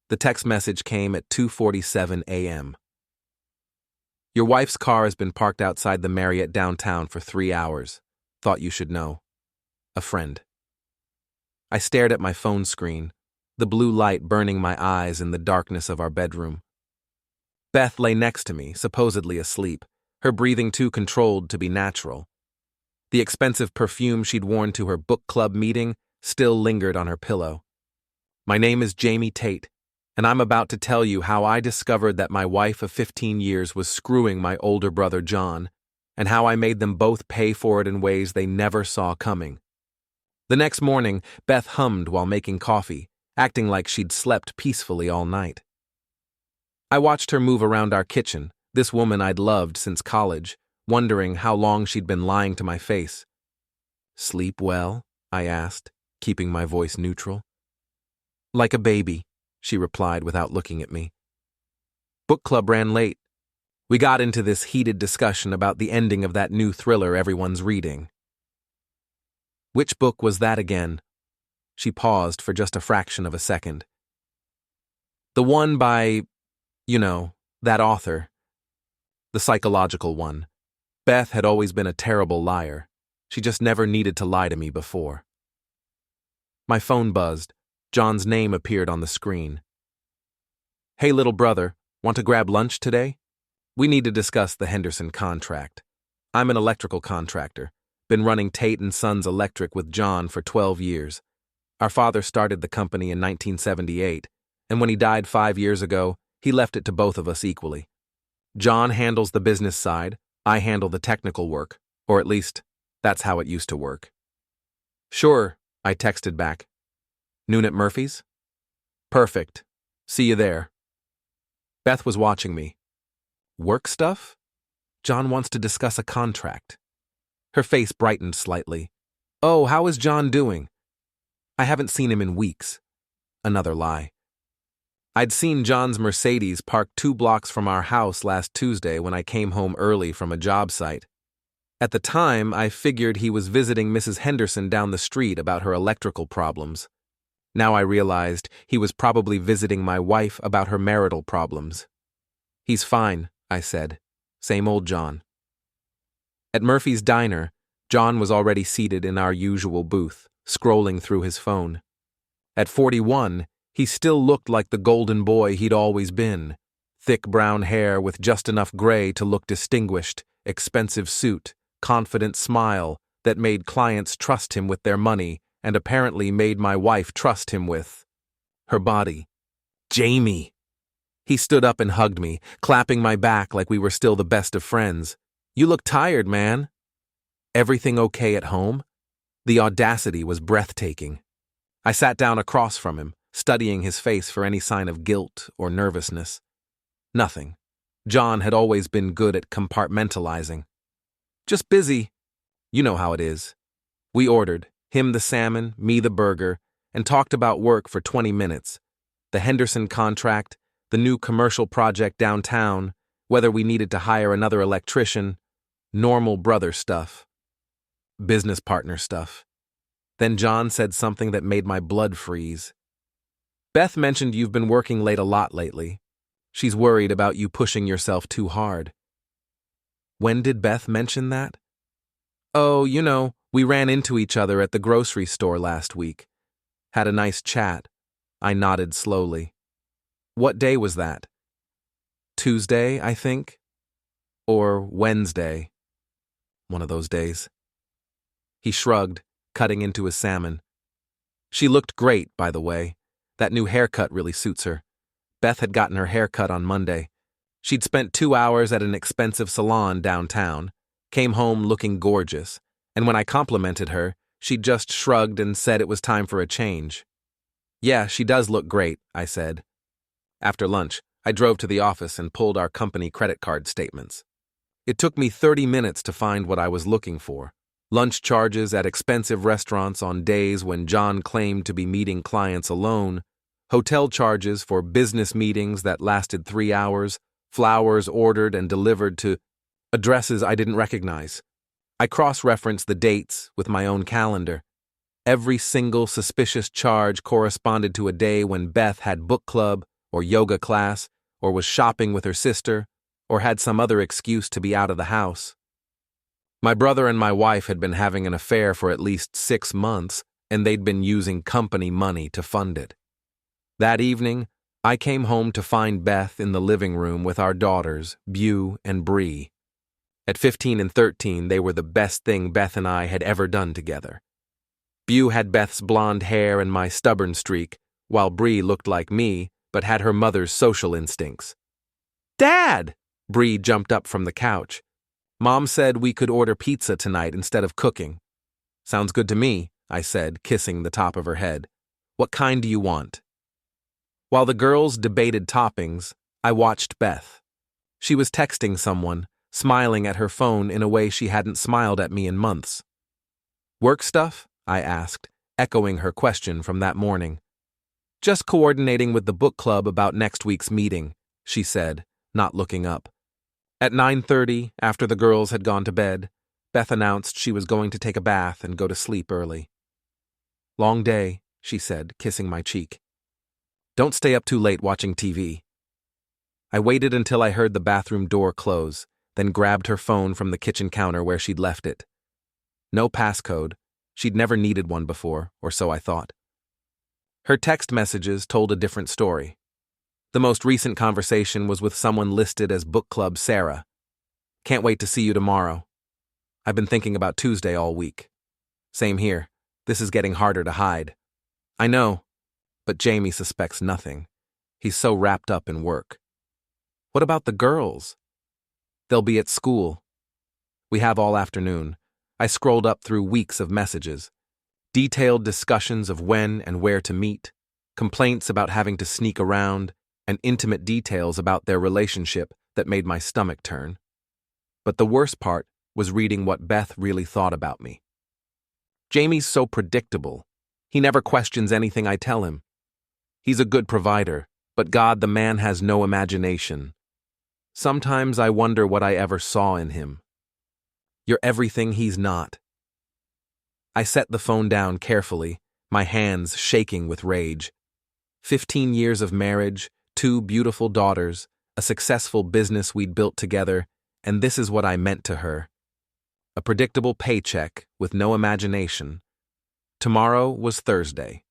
The text message came at 2:47 a.m. Your wife's car has been parked outside the Marriott downtown for 3 hours. Thought you should know. A friend. I stared at my phone screen, the blue light burning my eyes in the darkness of our bedroom. Beth lay next to me, supposedly asleep, her breathing too controlled to be natural. The expensive perfume she'd worn to her book club meeting still lingered on her pillow. My name is Jamie Tate, and I'm about to tell you how I discovered that my wife of 15 years was screwing my older brother John, and how I made them both pay for it in ways they never saw coming. The next morning, Beth hummed while making coffee, acting like she'd slept peacefully all night. I watched her move around our kitchen, this woman I'd loved since college, wondering how long she'd been lying to my face. "Sleep well?" I asked, keeping my voice neutral. "Like a baby," she replied without looking at me. Book club ran late. We got into this heated discussion about the ending of that new thriller everyone's reading. "Which book was that again?" She paused for just a fraction of a second. "The one by, that author. The psychological one. Beth had always been a terrible liar. She just never needed to lie to me before." My phone buzzed. John's name appeared on the screen. "Hey, little brother, want to grab lunch today? We need to discuss the Henderson contract. I'm an electrical contractor. Been running Tate & Sons Electric with John for 12 years. Our father started the company in 1978, and when he died 5 years ago, he left it to both of us equally. John handles the business side, I handle the technical work, or at least, that's how it used to work." "Sure," I texted back. "Noon at Murphy's?" "Perfect. See you there." Beth was watching me. "Work stuff? John wants to discuss a contract." Her face brightened slightly. "Oh, how is John doing?" "I haven't seen him in weeks." Another lie. I'd seen John's Mercedes parked 2 blocks from our house last Tuesday when I came home early from a job site. At the time, I figured he was visiting Mrs. Henderson down the street about her electrical problems. Now I realized he was probably visiting my wife about her marital problems. "He's fine," I said. "Same old John." At Murphy's Diner, John was already seated in our usual booth, scrolling through his phone. At 41, he still looked like the golden boy he'd always been. Thick brown hair with just enough gray to look distinguished, expensive suit, confident smile that made clients trust him with their money and apparently made my wife trust him with her body. "Jamie!" He stood up and hugged me, clapping my back like we were still the best of friends. "You look tired, man." "Everything okay at home?" The audacity was breathtaking. I sat down across from him, studying his face for any sign of guilt or nervousness. Nothing. John had always been good at compartmentalizing. "Just busy. You know how it is." We ordered, him the salmon, me the burger, and talked about work for 20 minutes. The Henderson contract, the new commercial project downtown, whether we needed to hire another electrician, normal brother stuff. Business partner stuff. Then John said something that made my blood freeze. "Beth mentioned you've been working late a lot lately. She's worried about you pushing yourself too hard." When did Beth mention that? "Oh, we ran into each other at the grocery store last week. Had a nice chat." I nodded slowly. "What day was that?" "Tuesday, I think. Or Wednesday. One of those days." He shrugged, cutting into his salmon. "She looked great, by the way. That new haircut really suits her. Beth had gotten her hair cut on Monday. She'd spent 2 hours at an expensive salon downtown, came home looking gorgeous, and when I complimented her, she just shrugged and said it was time for a change." "Yeah, she does look great," I said. After lunch, I drove to the office and pulled our company credit card statements. It took me 30 minutes to find what I was looking for. Lunch charges at expensive restaurants on days when John claimed to be meeting clients alone, hotel charges for business meetings that lasted 3 hours, flowers ordered and delivered to addresses I didn't recognize. I cross-referenced the dates with my own calendar. Every single suspicious charge corresponded to a day when Beth had book club or yoga class, or was shopping with her sister, or had some other excuse to be out of the house. My brother and my wife had been having an affair for at least 6 months, and they'd been using company money to fund it. That evening, I came home to find Beth in the living room with our daughters, Beau and Bree. At 15 and 13, they were the best thing Beth and I had ever done together. Beau had Beth's blonde hair and my stubborn streak, while Bree looked like me, but had her mother's social instincts. "Dad!" Bree jumped up from the couch. "Mom said we could order pizza tonight instead of cooking." "Sounds good to me," I said, kissing the top of her head. "What kind do you want?" While the girls debated toppings, I watched Beth. She was texting someone, smiling at her phone in a way she hadn't smiled at me in months. "Work stuff?" I asked, echoing her question from that morning. "Just coordinating with the book club about next week's meeting," she said, not looking up. At 9:30, after the girls had gone to bed, Beth announced she was going to take a bath and go to sleep early. "Long day," she said, kissing my cheek. "Don't stay up too late watching TV." I waited until I heard the bathroom door close, then grabbed her phone from the kitchen counter where she'd left it. No passcode. She'd never needed one before, or so I thought. Her text messages told a different story. The most recent conversation was with someone listed as Book Club Sarah. "Can't wait to see you tomorrow. I've been thinking about Tuesday all week." "Same here. This is getting harder to hide." "I know, but Jamie suspects nothing. He's so wrapped up in work." "What about the girls?" "They'll be at school. We have all afternoon." I scrolled up through weeks of messages. Detailed discussions of when and where to meet, complaints about having to sneak around, and intimate details about their relationship that made my stomach turn. But the worst part was reading what Beth really thought about me. "Jamie's so predictable. He never questions anything I tell him. He's a good provider, but God, the man has no imagination. Sometimes I wonder what I ever saw in him. You're everything he's not." I set the phone down carefully, my hands shaking with rage. 15 years of marriage, 2 beautiful daughters, a successful business we'd built together, and this is what I meant to her. A predictable paycheck with no imagination. Tomorrow was Thursday.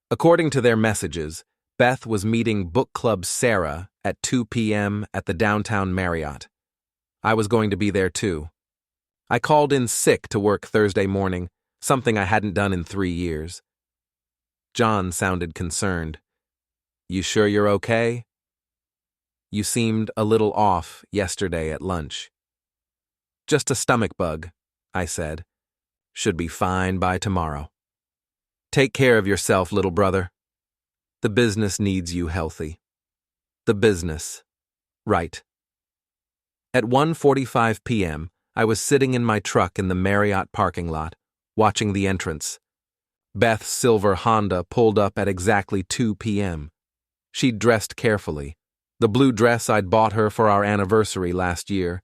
According to their messages, Beth was meeting Book Club Sarah at 2 p.m. at the downtown Marriott. I was going to be there too. I called in sick to work Thursday morning, something I hadn't done in 3 years. John sounded concerned. "You sure you're okay?" "You seemed a little off yesterday at lunch." "Just a stomach bug," I said. "Should be fine by tomorrow." "Take care of yourself, little brother. The business needs you healthy." The business. Right. At 1:45 p.m., I was sitting in my truck in the Marriott parking lot, watching the entrance. Beth's silver Honda pulled up at exactly 2 p.m. She'd dressed carefully. The blue dress I'd bought her for our anniversary last year.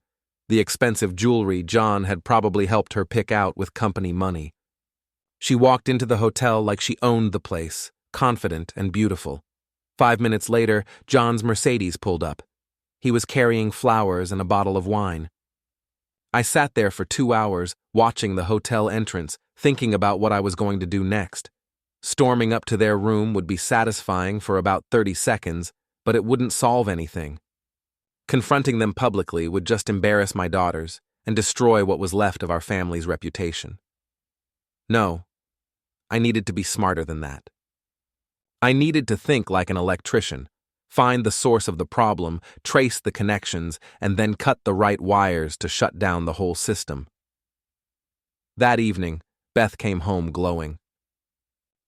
The expensive jewelry John had probably helped her pick out with company money. She walked into the hotel like she owned the place, confident and beautiful. 5 minutes later, John's Mercedes pulled up. He was carrying flowers and a bottle of wine. I sat there for 2 hours, watching the hotel entrance, thinking about what I was going to do next. Storming up to their room would be satisfying for about 30 seconds, but it wouldn't solve anything. Confronting them publicly would just embarrass my daughters and destroy what was left of our family's reputation. No, I needed to be smarter than that. I needed to think like an electrician. Find the source of the problem, trace the connections, and then cut the right wires to shut down the whole system. That evening, Beth came home glowing.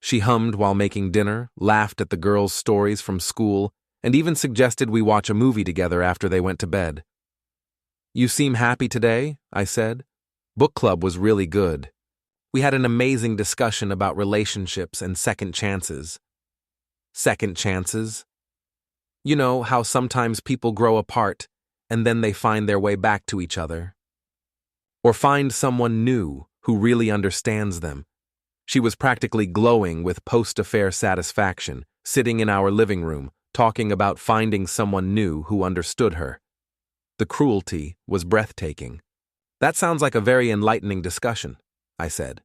She hummed while making dinner, laughed at the girls' stories from school, and even suggested we watch a movie together after they went to bed. "You seem happy today," I said. "Book club was really good. We had an amazing discussion about relationships and second chances." Second chances? You know how sometimes people grow apart, and then they find their way back to each other. Or find someone new who really understands them. She was practically glowing with post-affair satisfaction, sitting in our living room, talking about finding someone new who understood her. The cruelty was breathtaking. That sounds like a very enlightening discussion, I said.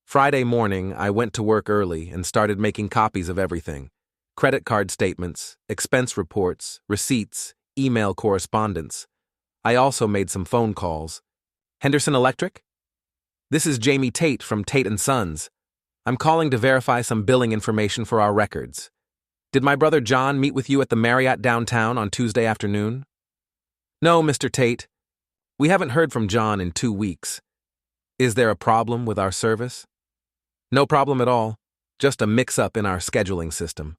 Friday morning, I went to work early and started making copies of everything: credit card statements, expense reports, receipts, email correspondence. I also made some phone calls. Henderson Electric? This is Jamie Tate from Tate & Sons. I'm calling to verify some billing information for our records. Did my brother John meet with you at the Marriott downtown on Tuesday afternoon? No, Mr. Tate. We haven't heard from John in 2 weeks. Is there a problem with our service? No problem at all. Just a mix-up in our scheduling system.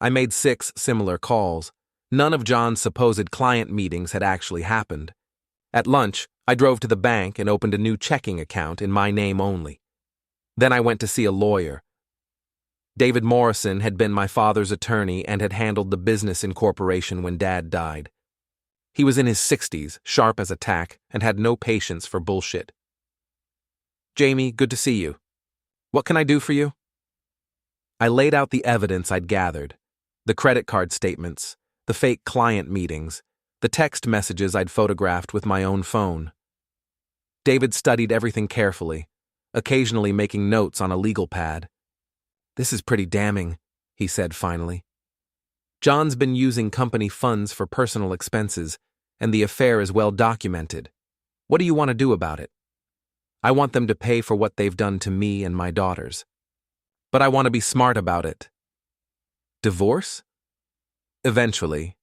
I made 6 similar calls. None of John's supposed client meetings had actually happened. At lunch, I drove to the bank and opened a new checking account in my name only. Then I went to see a lawyer. David Morrison had been my father's attorney and had handled the business incorporation when Dad died. He was in his 60s, sharp as a tack, and had no patience for bullshit. Jamie, good to see you. What can I do for you? I laid out the evidence I'd gathered: the credit card statements, the fake client meetings, the text messages I'd photographed with my own phone. David studied everything carefully, occasionally making notes on a legal pad. This is pretty damning, he said finally. John's been using company funds for personal expenses, and the affair is well documented. What do you want to do about it? I want them to pay for what they've done to me and my daughters. But I want to be smart about it. Divorce? Eventually.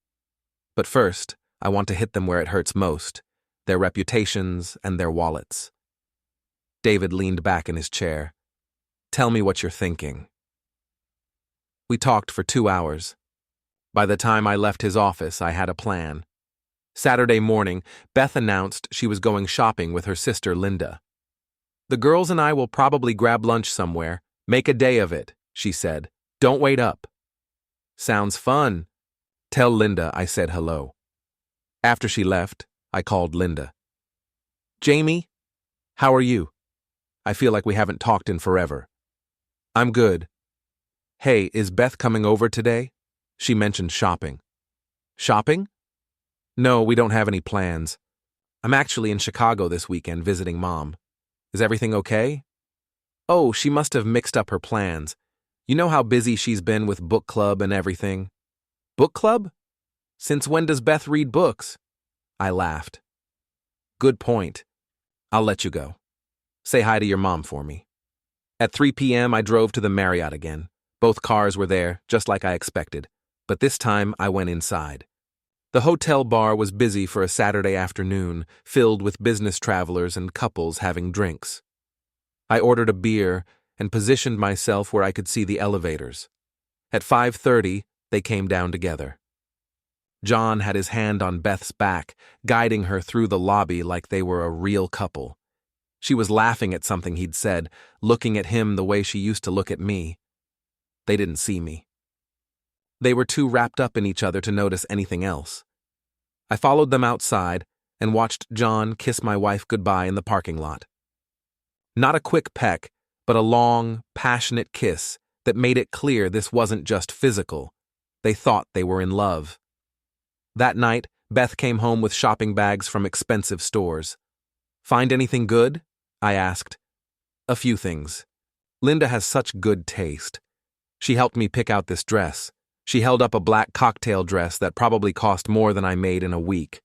But first, I want to hit them where it hurts most: their reputations and their wallets. David leaned back in his chair. Tell me what you're thinking. We talked for 2 hours. By the time I left his office, I had a plan. Saturday morning, Beth announced she was going shopping with her sister Linda. The girls and I will probably grab lunch somewhere. Make a day of it, she said. Don't wait up. Sounds fun. Tell Linda I said hello. After she left, I called Linda. Jamie, how are you? I feel like we haven't talked in forever. I'm good. Hey, is Beth coming over today? She mentioned shopping. Shopping? No, we don't have any plans. I'm actually in Chicago this weekend visiting Mom. Is everything okay? Oh, she must have mixed up her plans. You know how busy she's been with book club and everything. Book club? Since when does Beth read books? I laughed. Good point. I'll let you go. Say hi to your mom for me. At 3 p.m., I drove to the Marriott again. Both cars were there, just like I expected, but this time I went inside. The hotel bar was busy for a Saturday afternoon, filled with business travelers and couples having drinks. I ordered a beer and positioned myself where I could see the elevators. At 5:30, they came down together. John had his hand on Beth's back, guiding her through the lobby like they were a real couple. She was laughing at something he'd said, looking at him the way she used to look at me. They didn't see me. They were too wrapped up in each other to notice anything else. I followed them outside and watched John kiss my wife goodbye in the parking lot. Not a quick peck, but a long, passionate kiss that made it clear this wasn't just physical. They thought they were in love. That night, Beth came home with shopping bags from expensive stores. Find anything good? I asked. A few things. Linda has such good taste. She helped me pick out this dress. She held up a black cocktail dress that probably cost more than I made in a week.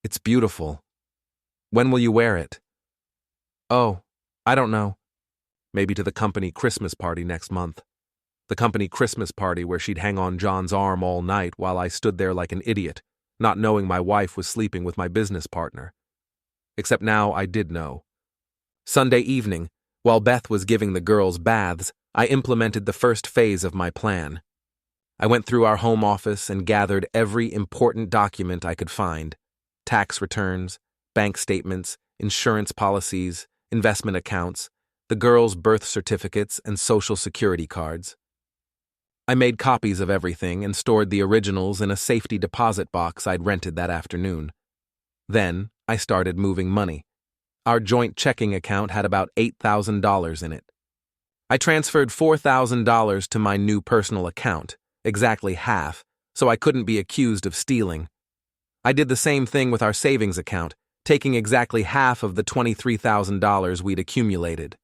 It's beautiful. When will you wear it? Oh, I don't know. Maybe to the company Christmas party next month. The company Christmas party where she'd hang on John's arm all night while I stood there like an idiot, not knowing my wife was sleeping with my business partner. Except now I did know. Sunday evening, while Beth was giving the girls baths, I implemented the first phase of my plan. I went through our home office and gathered every important document I could find: tax returns, bank statements, insurance policies, investment accounts, the girls' birth certificates, and social security cards. I made copies of everything and stored the originals in a safety deposit box I'd rented that afternoon. Then, I started moving money. Our joint checking account had about $8,000 in it. I transferred $4,000 to my new personal account, exactly half, so I couldn't be accused of stealing. I did the same thing with our savings account, taking exactly half of the $23,000 we'd accumulated.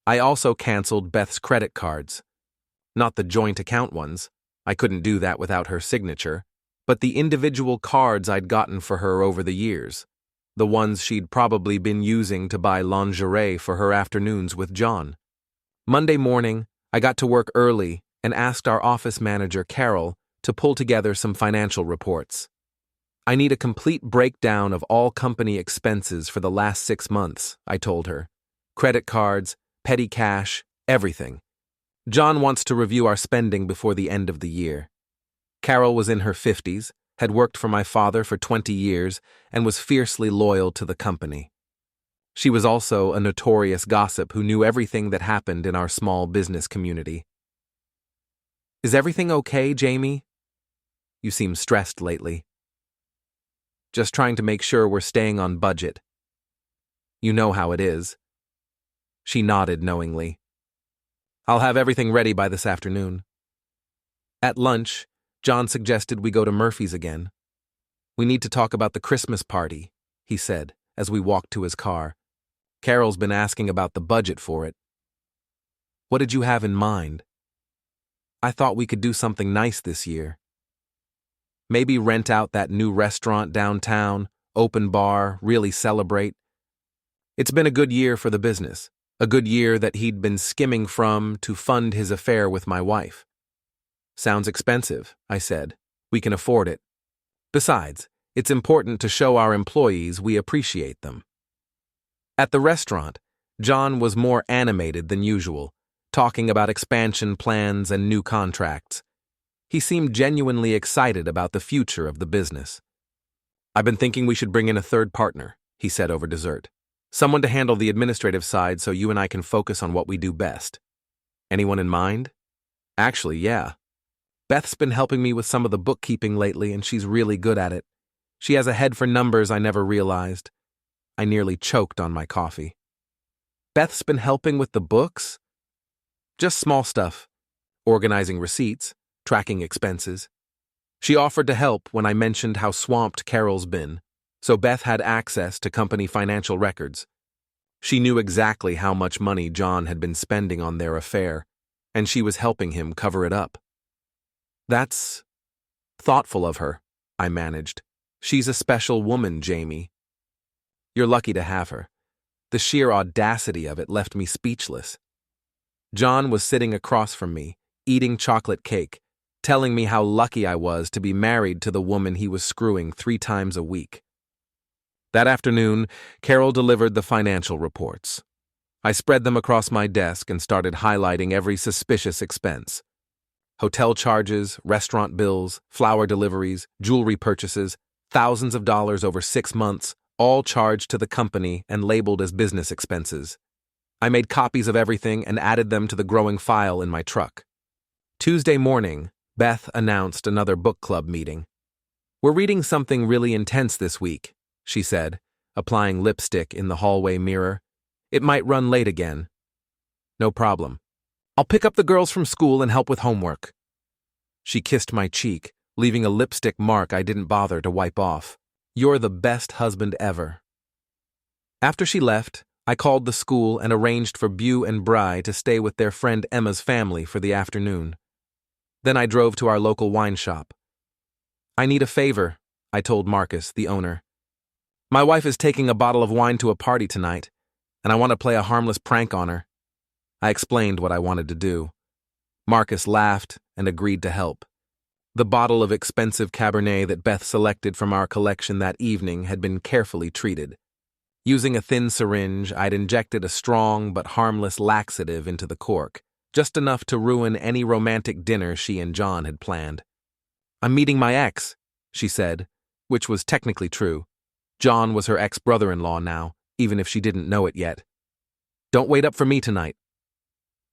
I also canceled Beth's credit cards. Not the joint account ones. I couldn't do that without her signature, but the individual cards I'd gotten for her over the years. The ones she'd probably been using to buy lingerie for her afternoons with John. Monday morning, I got to work early and asked our office manager, Carol, to pull together some financial reports. I need a complete breakdown of all company expenses for the last 6 months, I told her. Credit cards, petty cash, everything. John wants to review our spending before the end of the year. Carol was in her 50s, had worked for my father for 20 years, and was fiercely loyal to the company. She was also a notorious gossip who knew everything that happened in our small business community. Is everything okay, Jamie? You seem stressed lately. Just trying to make sure we're staying on budget. You know how it is. She nodded knowingly. I'll have everything ready by this afternoon. At lunch, John suggested we go to Murphy's again. We need to talk about the Christmas party, he said, as we walked to his car. Carol's been asking about the budget for it. What did you have in mind? I thought we could do something nice this year. Maybe rent out that new restaurant downtown, open bar, really celebrate. It's been a good year for the business, a good year that he'd been skimming from to fund his affair with my wife. Sounds expensive, I said. We can afford it. Besides, it's important to show our employees we appreciate them. At the restaurant, John was more animated than usual, talking about expansion plans and new contracts. He seemed genuinely excited about the future of the business. I've been thinking we should bring in a third partner, he said over dessert. Someone to handle the administrative side so you and I can focus on what we do best. Anyone in mind? Actually, yeah. Beth's been helping me with some of the bookkeeping lately, and she's really good at it. She has a head for numbers I never realized. I nearly choked on my coffee. Beth's been helping with the books? Just small stuff. Organizing receipts, tracking expenses. She offered to help when I mentioned how swamped Carol's been, so Beth had access to company financial records. She knew exactly how much money John had been spending on their affair, and she was helping him cover it up. That's thoughtful of her, I managed. She's a special woman, Jamie. You're lucky to have her. The sheer audacity of it left me speechless. John was sitting across from me, eating chocolate cake, telling me how lucky I was to be married to the woman he was screwing 3 times a week. That afternoon, Carol delivered the financial reports. I spread them across my desk and started highlighting every suspicious expense. Hotel charges, restaurant bills, flower deliveries, jewelry purchases, thousands of dollars over 6 months, all charged to the company and labeled as business expenses. I made copies of everything and added them to the growing file in my truck. Tuesday morning, Beth announced another book club meeting. We're reading something really intense this week, she said, applying lipstick in the hallway mirror. It might run late again. No problem. I'll pick up the girls from school and help with homework. She kissed my cheek, leaving a lipstick mark I didn't bother to wipe off. You're the best husband ever. After she left, I called the school and arranged for Beau and Bry to stay with their friend Emma's family for the afternoon. Then I drove to our local wine shop. I need a favor, I told Marcus, the owner. My wife is taking a bottle of wine to a party tonight, and I want to play a harmless prank on her. I explained what I wanted to do. Marcus laughed and agreed to help. The bottle of expensive Cabernet that Beth selected from our collection that evening had been carefully treated. Using a thin syringe, I'd injected a strong but harmless laxative into the cork, just enough to ruin any romantic dinner she and John had planned. I'm meeting my ex, she said, which was technically true. John was her ex-brother-in-law now, even if she didn't know it yet. Don't wait up for me tonight.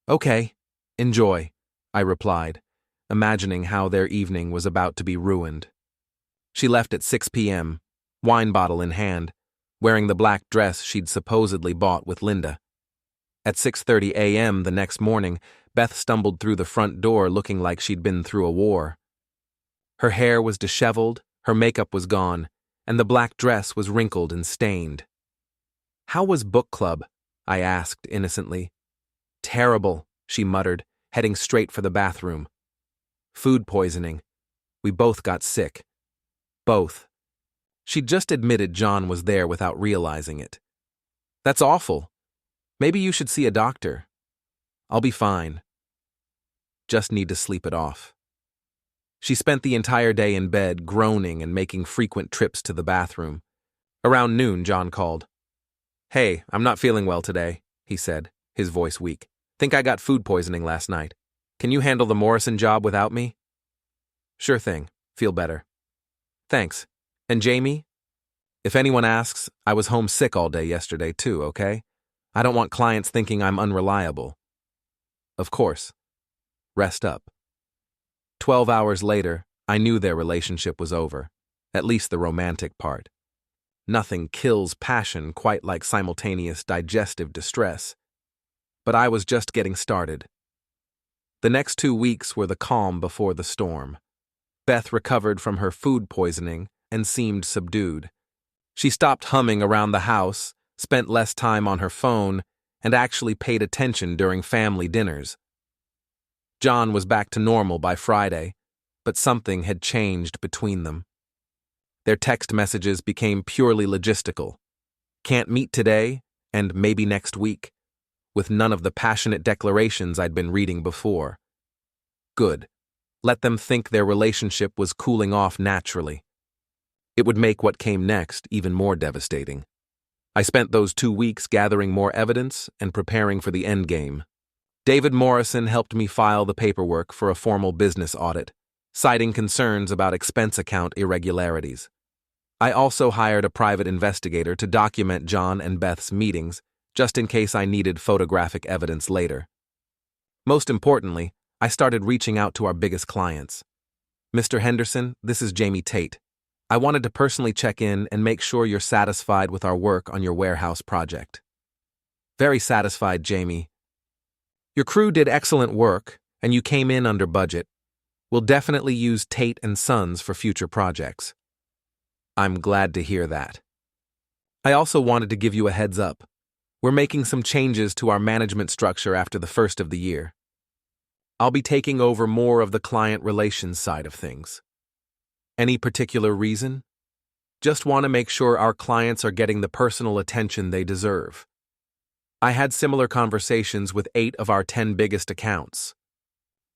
Okay, enjoy, I replied, imagining how their evening was about to be ruined. She left at 6 p.m., wine bottle in hand, wearing the black dress she'd supposedly bought with Linda. At 6:30 a.m. the next morning, Beth stumbled through the front door looking like she'd been through a war. Her hair was disheveled, her makeup was gone, and the black dress was wrinkled and stained. "How was book club?" I asked innocently. "Terrible," she muttered, heading straight for the bathroom. "Food poisoning. We both got sick. Both." She'd just admitted John was there without realizing it. "That's awful. Maybe you should see a doctor." "I'll be fine. Just need to sleep it off." She spent the entire day in bed, groaning and making frequent trips to the bathroom. Around noon, John called. "Hey, I'm not feeling well today," he said, his voice weak. "Think I got food poisoning last night. Can you handle the Morrison job without me?" "Sure thing. Feel better." "Thanks. And Jamie?" "If anyone asks, I was home sick all day yesterday too, okay? I don't want clients thinking I'm unreliable." "Of course. Rest up." 12 hours later, I knew their relationship was over, at least the romantic part. Nothing kills passion quite like simultaneous digestive distress. But I was just getting started. The next 2 weeks were the calm before the storm. Beth recovered from her food poisoning and seemed subdued. She stopped humming around the house, spent less time on her phone, and actually paid attention during family dinners. John was back to normal by Friday, but something had changed between them. Their text messages became purely logistical. "Can't meet today, and maybe next week," with none of the passionate declarations I'd been reading before. Good. Let them think their relationship was cooling off naturally. It would make what came next even more devastating. I spent those 2 weeks gathering more evidence and preparing for the endgame. David Morrison helped me file the paperwork for a formal business audit, citing concerns about expense account irregularities. I also hired a private investigator to document John and Beth's meetings, just in case I needed photographic evidence later. Most importantly, I started reaching out to our biggest clients. "Mr. Henderson, this is Jamie Tate. I wanted to personally check in and make sure you're satisfied with our work on your warehouse project." "Very satisfied, Jamie. Your crew did excellent work, and you came in under budget. We'll definitely use Tate and Sons for future projects." "I'm glad to hear that. I also wanted to give you a heads up. We're making some changes to our management structure after the first of the year. I'll be taking over more of the client relations side of things." "Any particular reason?" "Just want to make sure our clients are getting the personal attention they deserve." I had similar conversations with 8 of our 10 biggest accounts.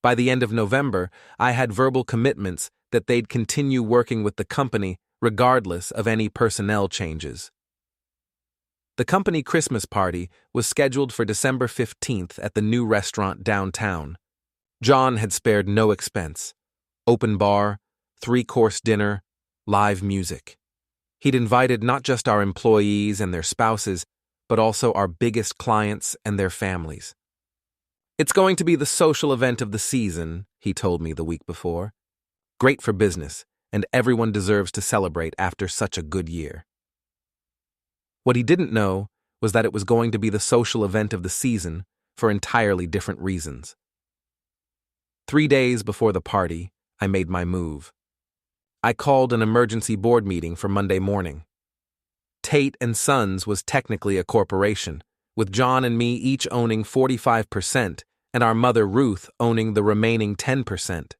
By the end of November, I had verbal commitments that they'd continue working with the company regardless of any personnel changes. The company Christmas party was scheduled for December 15th at the new restaurant downtown. John had spared no expense. Open bar, 3-course dinner, live music. He'd invited not just our employees and their spouses, but also our biggest clients and their families. "It's going to be the social event of the season," he told me the week before. "Great for business, and everyone deserves to celebrate after such a good year." What he didn't know was that it was going to be the social event of the season for entirely different reasons. 3 days before the party, I made my move. I called an emergency board meeting for Monday morning. Tate and Sons was technically a corporation, with John and me each owning 45% and our mother Ruth owning the remaining 10%.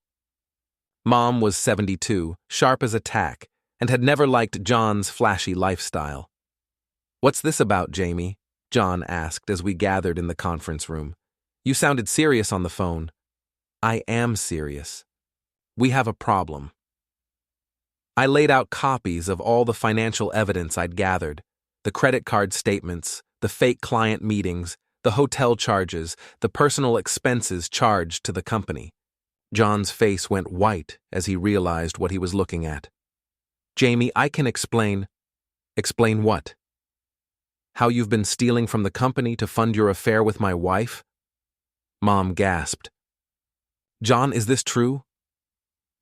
Mom was 72, sharp as a tack, and had never liked John's flashy lifestyle. "What's this about, Jamie?" John asked as we gathered in the conference room. "You sounded serious on the phone." "I am serious. We have a problem." I laid out copies of all the financial evidence I'd gathered, the credit card statements, the fake client meetings, the hotel charges, the personal expenses charged to the company. John's face went white as he realized what he was looking at. "Jamie, I can explain." "Explain what?" "How you've been stealing from the company to fund your affair with my wife?" Mom gasped. "John, is this true?"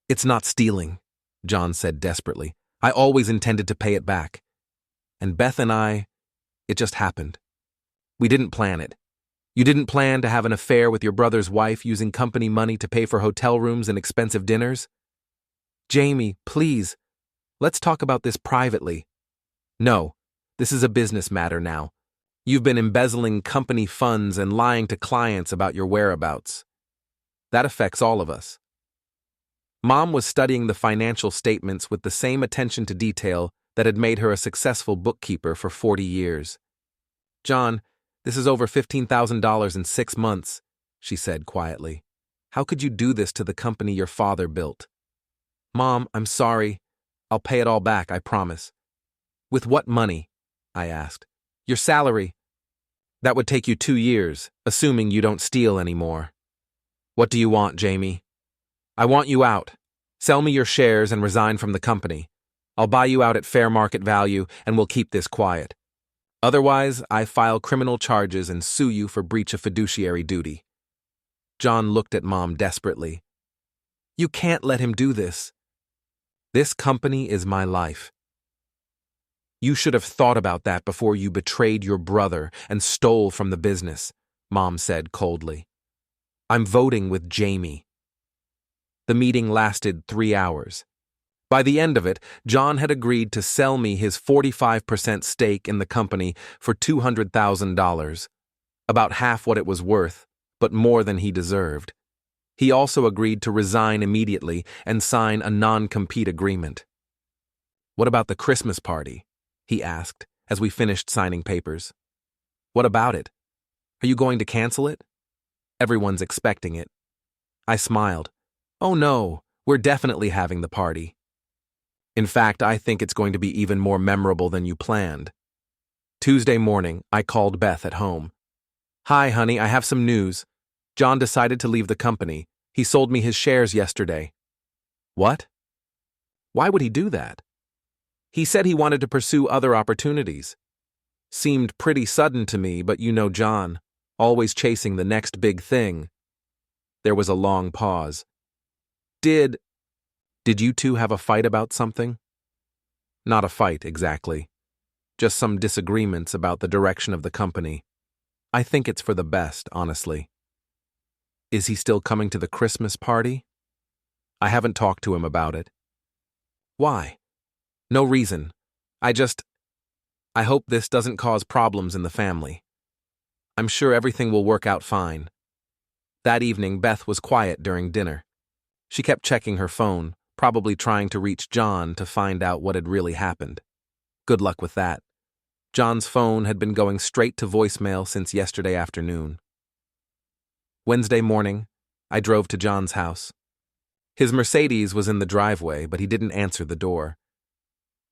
"It's not stealing," John said desperately. "I always intended to pay it back. And Beth and I, it just happened. We didn't plan it. You didn't plan to have an affair with your brother's wife using company money to pay for hotel rooms and expensive dinners? Jamie, please, let's talk about this privately. No, this is a business matter now. You've been embezzling company funds and lying to clients about your whereabouts. That affects all of us. Mom was studying the financial statements with the same attention to detail that had made her a successful bookkeeper for 40 years. John, this is over $15,000 in 6 months, she said quietly. How could you do this to the company your father built? Mom, I'm sorry. I'll pay it all back, I promise. With what money? I asked. Your salary. That would take you 2 years, assuming you don't steal anymore. What do you want, Jamie? I want you out. Sell me your shares and resign from the company. I'll buy you out at fair market value and we'll keep this quiet. Otherwise, I file criminal charges and sue you for breach of fiduciary duty. John looked at Mom desperately. You can't let him do this. This company is my life. You should have thought about that before you betrayed your brother and stole from the business, Mom said coldly. I'm voting with Jamie. The meeting lasted 3 hours. By the end of it, John had agreed to sell me his 45% stake in the company for $200,000, about half what it was worth, but more than he deserved. He also agreed to resign immediately and sign a non-compete agreement. What about the Christmas party? He asked as we finished signing papers. What about it? Are you going to cancel it? Everyone's expecting it. I smiled. Oh no, we're definitely having the party. In fact, I think it's going to be even more memorable than you planned. Tuesday morning, I called Beth at home. Hi, honey, I have some news. John decided to leave the company. He sold me his shares yesterday. What? Why would he do that? He said he wanted to pursue other opportunities. Seemed pretty sudden to me, but you know John, always chasing the next big thing. There was a long pause. Did you two have a fight about something? Not a fight, exactly. Just some disagreements about the direction of the company. I think it's for the best, honestly. Is he still coming to the Christmas party? I haven't talked to him about it. Why? No reason. I hope this doesn't cause problems in the family. I'm sure everything will work out fine. That evening, Beth was quiet during dinner. She kept checking her phone, probably trying to reach John to find out what had really happened. Good luck with that. John's phone had been going straight to voicemail since yesterday afternoon. Wednesday morning, I drove to John's house. His Mercedes was in the driveway, but he didn't answer the door.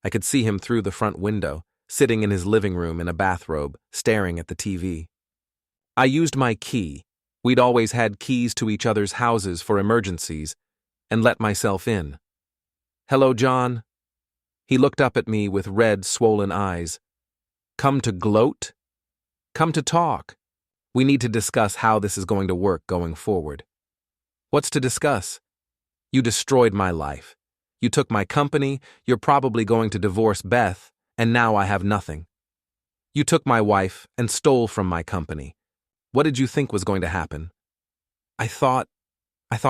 I could see him through the front window, sitting in his living room in a bathrobe, staring at the TV. I used my key. We'd always had keys to each other's houses for emergencies, and let myself in. Hello, John. He looked up at me with red, swollen eyes. Come to gloat? Come to talk. We need to discuss how this is going to work going forward. What's to discuss? You destroyed my life. You took my company, you're probably going to divorce Beth, and now I have nothing. You took my wife and stole from my company. What did you think was going to happen? I thought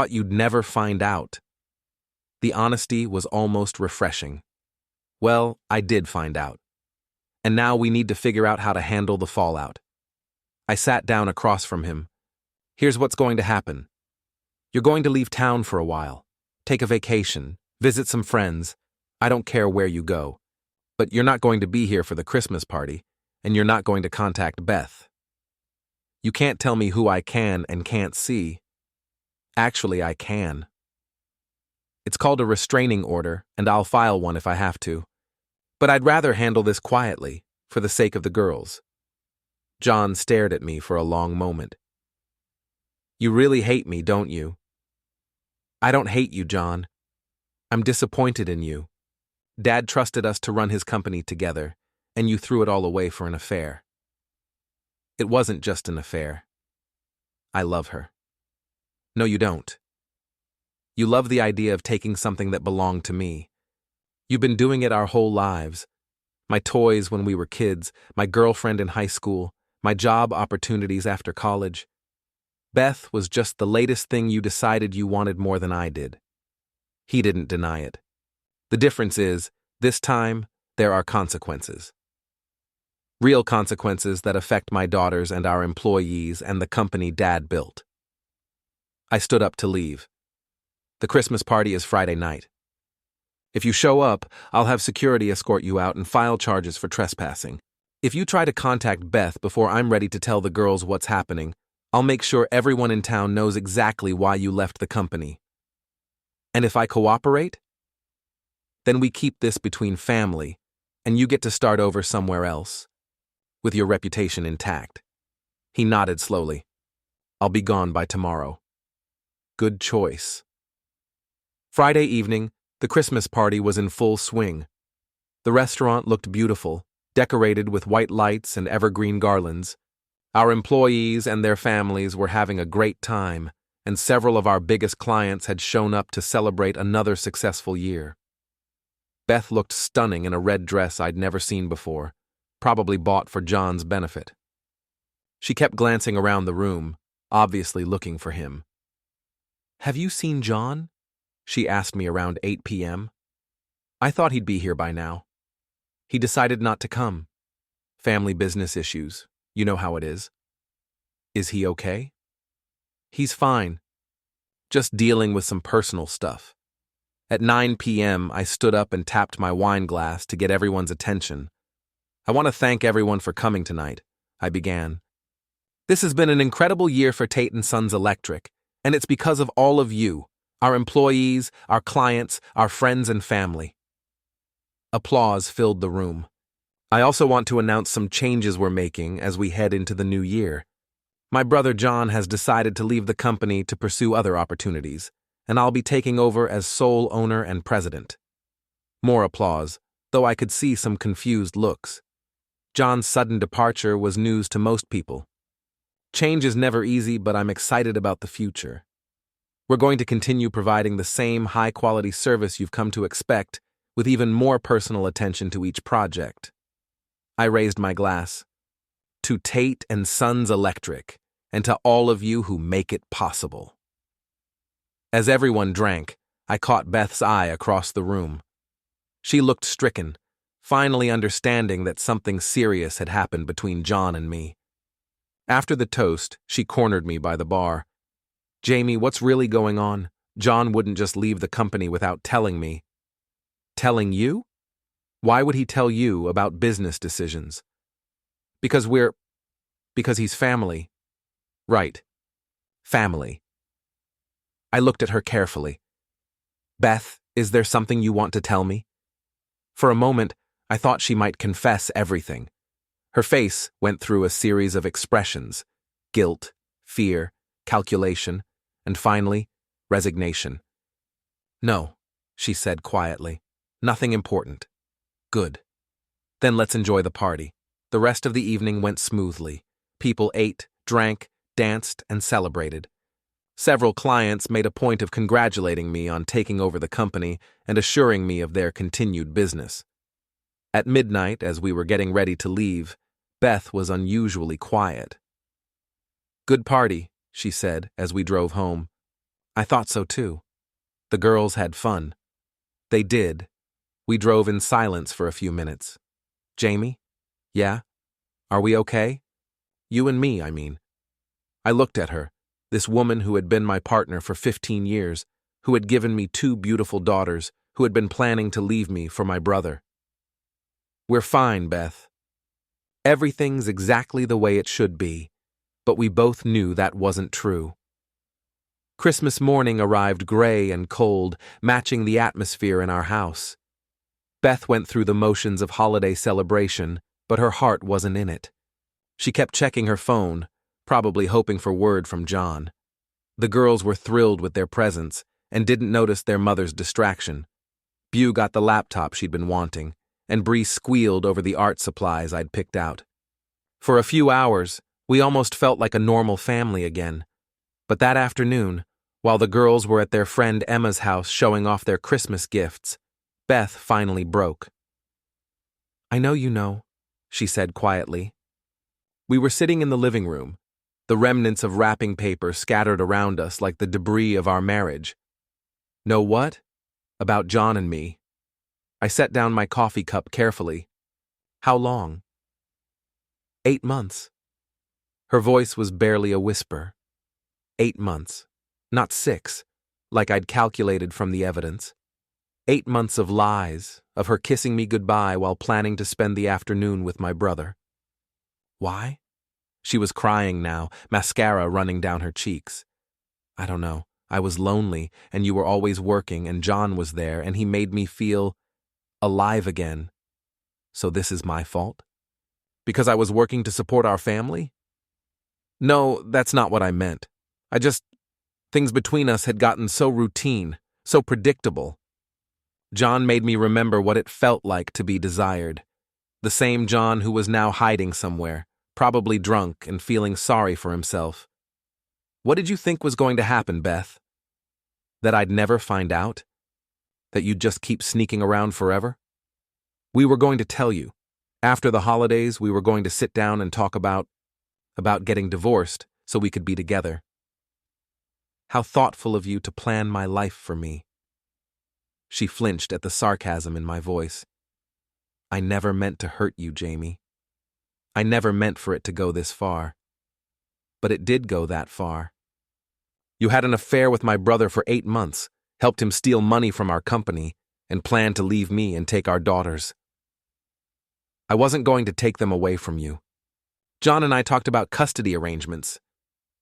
you'd never find out. The honesty was almost refreshing. Well, I did find out. And now we need to figure out how to handle the fallout. I sat down across from him. Here's what's going to happen. You're going to leave town for a while. Take a vacation. Visit some friends. I don't care where you go. But you're not going to be here for the Christmas party, and you're not going to contact Beth. You can't tell me who I can and can't see. Actually, I can. It's called a restraining order, and I'll file one if I have to. But I'd rather handle this quietly, for the sake of the girls. John stared at me for a long moment. You really hate me, don't you? I don't hate you, John. I'm disappointed in you. Dad trusted us to run his company together, and you threw it all away for an affair. It wasn't just an affair. I love her. No, you don't. You love the idea of taking something that belonged to me. You've been doing it our whole lives. My toys when we were kids, my girlfriend in high school, my job opportunities after college. Beth was just the latest thing you decided you wanted more than I did. He didn't deny it. The difference is, this time, there are consequences. Real consequences that affect my daughters and our employees and the company Dad built. I stood up to leave. The Christmas party is Friday night. If you show up, I'll have security escort you out and file charges for trespassing. If you try to contact Beth before I'm ready to tell the girls what's happening, I'll make sure everyone in town knows exactly why you left the company. And if I cooperate, then we keep this between family, and you get to start over somewhere else, with your reputation intact. He nodded slowly. I'll be gone by tomorrow. Good choice. Friday evening, the Christmas party was in full swing. The restaurant looked beautiful, decorated with white lights and evergreen garlands. Our employees and their families were having a great time, and several of our biggest clients had shown up to celebrate another successful year. Beth looked stunning in a red dress I'd never seen before, probably bought for John's benefit. She kept glancing around the room, obviously looking for him. "Have you seen John?" she asked me around 8 p.m. I thought he'd be here by now. He decided not to come. Family business issues. You know how it is. Is he okay? He's fine. Just dealing with some personal stuff. At 9 p.m., I stood up and tapped my wine glass to get everyone's attention. I want to thank everyone for coming tonight, I began. This has been an incredible year for Tate & Sons Electric, and it's because of all of you, our employees, our clients, our friends and family. Applause filled the room. I also want to announce some changes we're making as we head into the new year. My brother John has decided to leave the company to pursue other opportunities, and I'll be taking over as sole owner and president. More applause, though I could see some confused looks. John's sudden departure was news to most people. Change is never easy, but I'm excited about the future. We're going to continue providing the same high-quality service you've come to expect, with even more personal attention to each project. I raised my glass. To Tate & Sons Electric, and to all of you who make it possible. As everyone drank, I caught Beth's eye across the room. She looked stricken, finally understanding that something serious had happened between John and me. After the toast, she cornered me by the bar. "Jamie, what's really going on? John wouldn't just leave the company without telling me." "Telling you? Why would he tell you about business decisions?" Because he's family." "Right. Family." I looked at her carefully. "Beth, is there something you want to tell me?" For a moment, I thought she might confess everything. Her face went through a series of expressions: guilt, fear, calculation, and finally, resignation. "No," she said quietly. "Nothing important." "Good. Then let's enjoy the party." The rest of the evening went smoothly. People ate, drank, danced, and celebrated. Several clients made a point of congratulating me on taking over the company and assuring me of their continued business. At midnight, as we were getting ready to leave, Beth was unusually quiet. "Good party," she said as we drove home. I thought so too. The girls had fun. They did. We drove in silence for a few minutes. "Jamie? Yeah? Are we okay? You and me, I mean." I looked at her, this woman who had been my partner for 15 years, who had given me 2 beautiful daughters, who had been planning to leave me for my brother. "We're fine, Beth. Everything's exactly the way it should be," but we both knew that wasn't true. Christmas morning arrived gray and cold, matching the atmosphere in our house. Beth went through the motions of holiday celebration, but her heart wasn't in it. She kept checking her phone, probably hoping for word from John. The girls were thrilled with their presents and didn't notice their mother's distraction. Beau got the laptop she'd been wanting, and Bree squealed over the art supplies I'd picked out. For a few hours, we almost felt like a normal family again. But that afternoon, while the girls were at their friend Emma's house showing off their Christmas gifts, Beth finally broke. "I know you know," she said quietly. We were sitting in the living room, the remnants of wrapping paper scattered around us like the debris of our marriage. Know what? About John and me. I set down my coffee cup carefully. How long? 8 months. Her voice was barely a whisper. 8 months. Not 6, like I'd calculated from the evidence. 8 months of lies, of her kissing me goodbye while planning to spend the afternoon with my brother. Why? She was crying now, mascara running down her cheeks. I don't know. I was lonely, and you were always working, and John was there, and he made me feel alive again. So this is my fault? Because I was working to support our family? No, that's not what I meant. Things between us had gotten so routine, so predictable. John made me remember what it felt like to be desired. The same John who was now hiding somewhere, probably drunk and feeling sorry for himself. What did you think was going to happen, Beth? That I'd never find out? That you'd just keep sneaking around forever? We were going to tell you. After the holidays, we were going to sit down and talk about getting divorced so we could be together. How thoughtful of you to plan my life for me. She flinched at the sarcasm in my voice. I never meant to hurt you, Jamie. I never meant for it to go this far. But it did go that far. You had an affair with my brother for 8 months, helped him steal money from our company, and planned to leave me and take our daughters. I wasn't going to take them away from you. John and I talked about custody arrangements.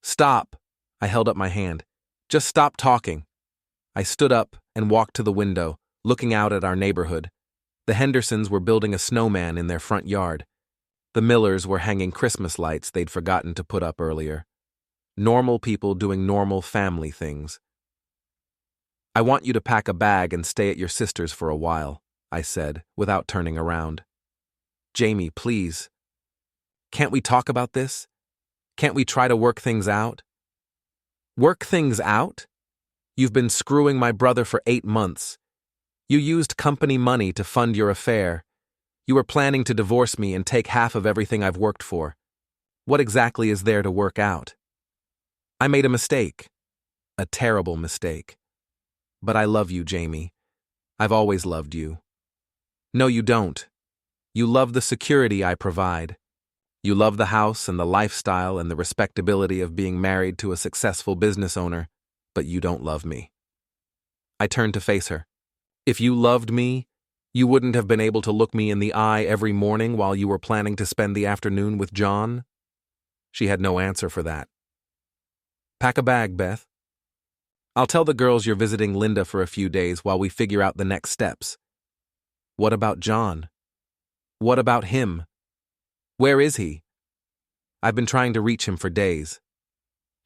Stop. I held up my hand. Just stop talking. I stood up and walked to the window, looking out at our neighborhood. The Hendersons were building a snowman in their front yard. The Millers were hanging Christmas lights they'd forgotten to put up earlier. Normal people doing normal family things. I want you to pack a bag and stay at your sister's for a while, I said, without turning around. Jamie, please. Can't we talk about this? Can't we try to work things out? Work things out? You've been screwing my brother for 8 months. You used company money to fund your affair. You were planning to divorce me and take half of everything I've worked for. What exactly is there to work out? I made a mistake. A terrible mistake. But I love you, Jamie. I've always loved you. No, you don't. You love the security I provide. You love the house and the lifestyle and the respectability of being married to a successful business owner, but you don't love me. I turned to face her. If you loved me, you wouldn't have been able to look me in the eye every morning while you were planning to spend the afternoon with John? She had no answer for that. Pack a bag, Beth. I'll tell the girls you're visiting Linda for a few days while we figure out the next steps. What about John? What about him? Where is he? I've been trying to reach him for days.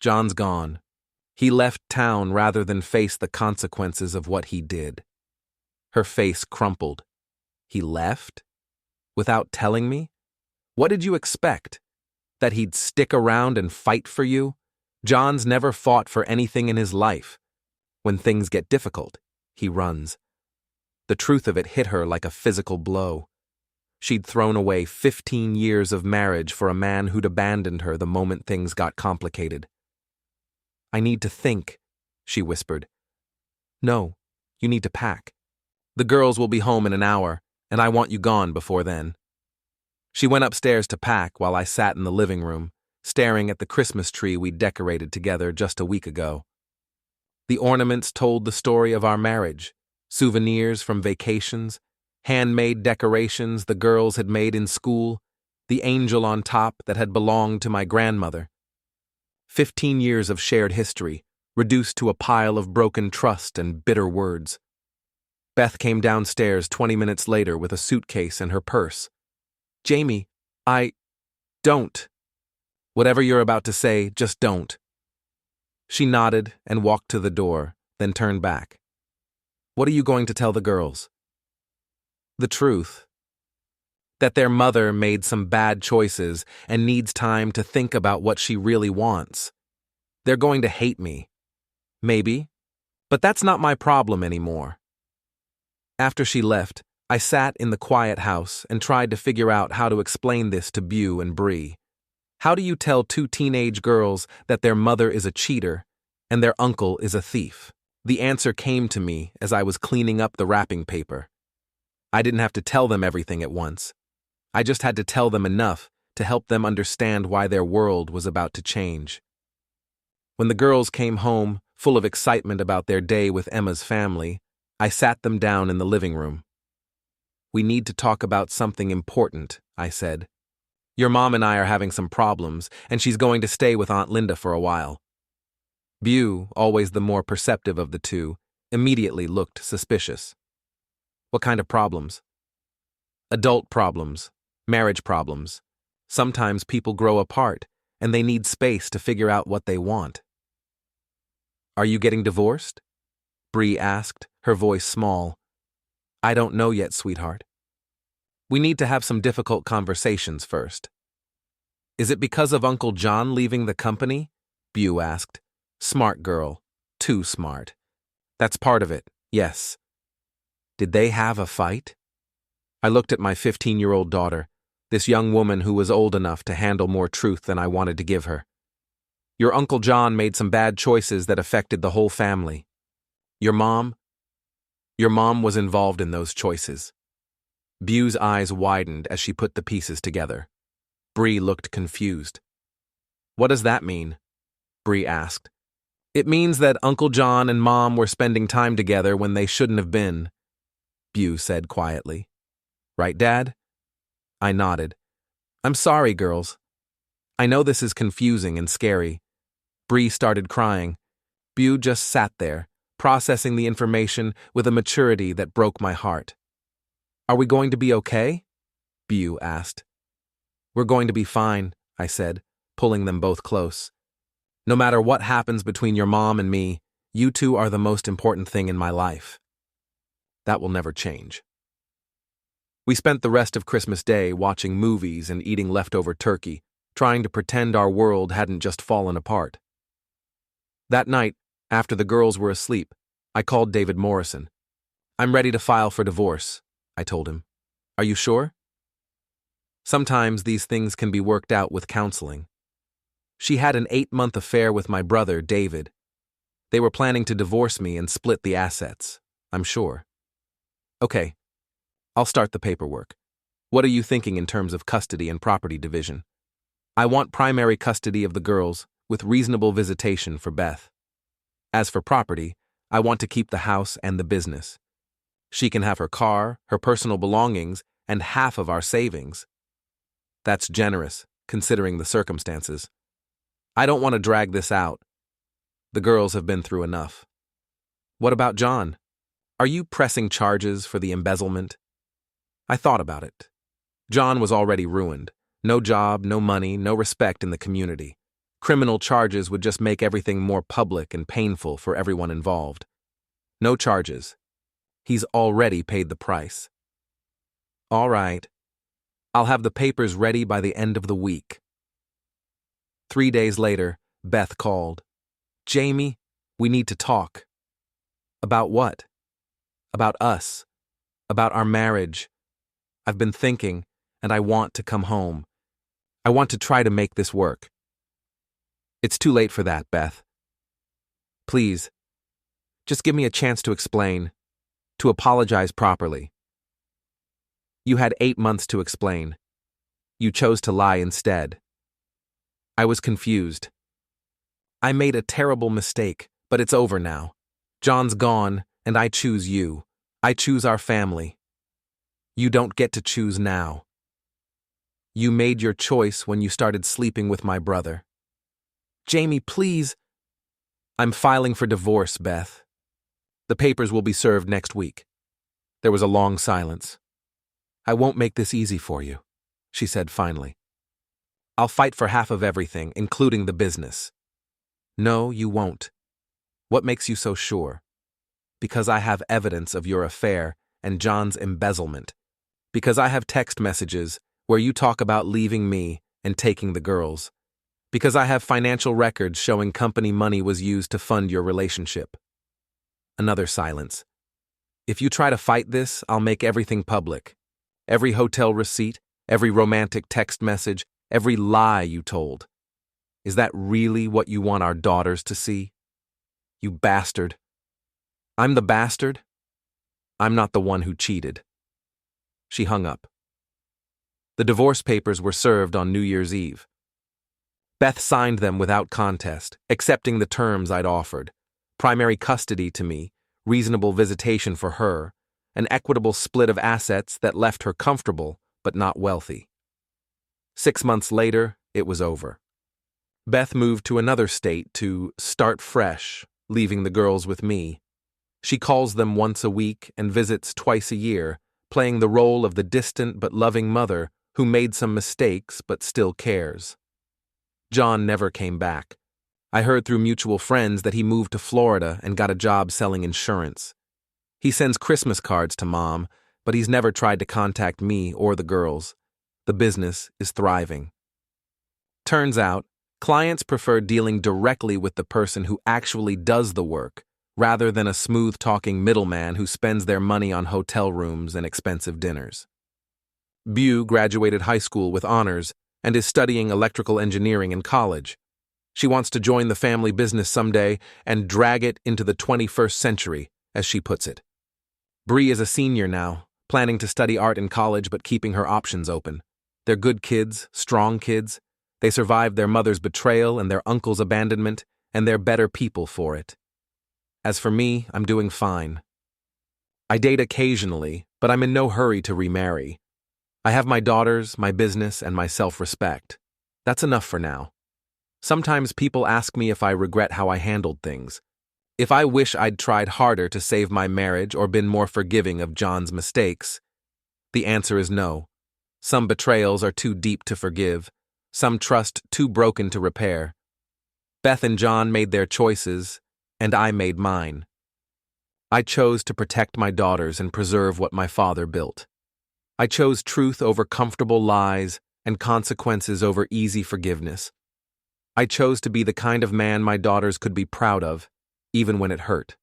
John's gone. He left town rather than face the consequences of what he did. Her face crumpled. He left? Without telling me? What did you expect? That he'd stick around and fight for you? John's never fought for anything in his life. When things get difficult, he runs. The truth of it hit her like a physical blow. She'd thrown away 15 years of marriage for a man who'd abandoned her the moment things got complicated. I need to think, she whispered. No, you need to pack. The girls will be home in an hour, and I want you gone before then. She went upstairs to pack while I sat in the living room, staring at the Christmas tree we'd decorated together just a week ago. The ornaments told the story of our marriage, souvenirs from vacations, handmade decorations the girls had made in school, the angel on top that had belonged to my grandmother. 15 years of shared history, reduced to a pile of broken trust and bitter words. Beth came downstairs 20 minutes later with a suitcase and her purse. Jamie, don't. Whatever you're about to say, just don't. She nodded and walked to the door, then turned back. What are you going to tell the girls? The truth. That their mother made some bad choices and needs time to think about what she really wants. They're going to hate me. Maybe. But that's not my problem anymore. After she left, I sat in the quiet house and tried to figure out how to explain this to Beau and Bree. How do you tell two teenage girls that their mother is a cheater and their uncle is a thief? The answer came to me as I was cleaning up the wrapping paper. I didn't have to tell them everything at once. I just had to tell them enough to help them understand why their world was about to change. When the girls came home, full of excitement about their day with Emma's family, I sat them down in the living room. "We need to talk about something important," I said. "Your mom and I are having some problems, and she's going to stay with Aunt Linda for a while." Beau, always the more perceptive of the two, immediately looked suspicious. "What kind of problems?" "Adult problems, marriage problems. Sometimes people grow apart, and they need space to figure out what they want." "Are you getting divorced?" Bree asked, her voice small. "I don't know yet, sweetheart. We need to have some difficult conversations first." "Is it because of Uncle John leaving the company?" Beau asked. "Smart girl. Too smart. That's part of it, yes." "Did they have a fight?" I looked at my 15-year-old daughter, this young woman who was old enough to handle more truth than I wanted to give her. "Your Uncle John made some bad choices that affected the whole family. Your mom was involved in those choices." Beau's eyes widened as she put the pieces together. Bree looked confused. "What does that mean?" Bree asked. "It means that Uncle John and Mom were spending time together when they shouldn't have been," Beau said quietly. "Right, Dad?" I nodded. "I'm sorry, girls. I know this is confusing and scary." Bree started crying. Beau just sat there, processing the information with a maturity that broke my heart. "Are we going to be okay?" Beau asked. "We're going to be fine," I said, pulling them both close. "No matter what happens between your mom and me, you two are the most important thing in my life. That will never change." We spent the rest of Christmas Day watching movies and eating leftover turkey, trying to pretend our world hadn't just fallen apart. That night, after the girls were asleep, I called David Morrison. "I'm ready to file for divorce," I told him. "Are you sure?" "Sometimes these things can be worked out with counseling. She had an 8-month affair with my brother, David. They were planning to divorce me and split the assets, I'm sure." "Okay, I'll start the paperwork. What are you thinking in terms of custody and property division?" "I want primary custody of the girls, with reasonable visitation for Beth. As for property, I want to keep the house and the business. She can have her car, her personal belongings, and half of our savings." "That's generous, considering the circumstances. I don't want to drag this out. The girls have been through enough." "What about John? Are you pressing charges for the embezzlement?" I thought about it. John was already ruined. No job, no money, no respect in the community. Criminal charges would just make everything more public and painful for everyone involved. "No charges. He's already paid the price." "All right. I'll have the papers ready by the end of the week." 3 days later, Beth called. "Jamie, we need to talk." "About what?" "About us. About our marriage. I've been thinking, and I want to come home. I want to try to make this work." "It's too late for that, Beth. Please, just give me a chance to explain, to apologize properly." "You had 8 months to explain. You chose to lie instead." I was confused. "I made a terrible mistake, but it's over now. John's gone, and I choose you. I choose our family. You don't get to choose now. You made your choice when you started sleeping with my brother." "Jamie, please." "I'm filing for divorce, Beth. The papers will be served next week." There was a long silence. "I won't make this easy for you," she said finally. "I'll fight for half of everything, including the business." "No, you won't." "What makes you so sure?" "Because I have evidence of your affair and John's embezzlement. Because I have text messages where you talk about leaving me and taking the girls. Because I have financial records showing company money was used to fund your relationship." Another silence. "If you try to fight this, I'll make everything public. Every hotel receipt, every romantic text message, every lie you told. Is that really what you want our daughters to see? You bastard. I'm the bastard? I'm not the one who cheated. She hung up. The divorce papers were served on New Year's Eve. Beth signed them without contest, accepting the terms I'd offered. Primary custody to me, reasonable visitation for her, an equitable split of assets that left her comfortable but not wealthy. 6 months later, it was over. Beth moved to another state to start fresh, leaving the girls with me. She calls them once a week and visits twice a year, playing the role of the distant but loving mother who made some mistakes but still cares. John never came back. I heard through mutual friends that he moved to Florida and got a job selling insurance. He sends Christmas cards to Mom, but he's never tried to contact me or the girls. The business is thriving. Turns out, clients prefer dealing directly with the person who actually does the work, rather than a smooth-talking middleman who spends their money on hotel rooms and expensive dinners. Beau graduated high school with honors and is studying electrical engineering in college. She wants to join the family business someday and drag it into the 21st century, as she puts it. Bree is a senior now, planning to study art in college but keeping her options open. They're good kids, strong kids. They survived their mother's betrayal and their uncle's abandonment, and they're better people for it. As for me, I'm doing fine. I date occasionally, but I'm in no hurry to remarry. I have my daughters, my business, and my self-respect. That's enough for now. Sometimes people ask me if I regret how I handled things. If I wish I'd tried harder to save my marriage or been more forgiving of John's mistakes. The answer is no. Some betrayals are too deep to forgive, some trust too broken to repair. Beth and John made their choices, and I made mine. I chose to protect my daughters and preserve what my father built. I chose truth over comfortable lies and consequences over easy forgiveness. I chose to be the kind of man my daughters could be proud of, even when it hurt.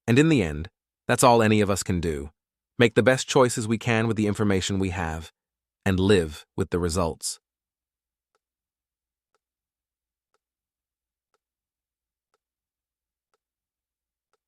And in the end, that's all any of us can do. Make the best choices we can with the information we have, and live with the results.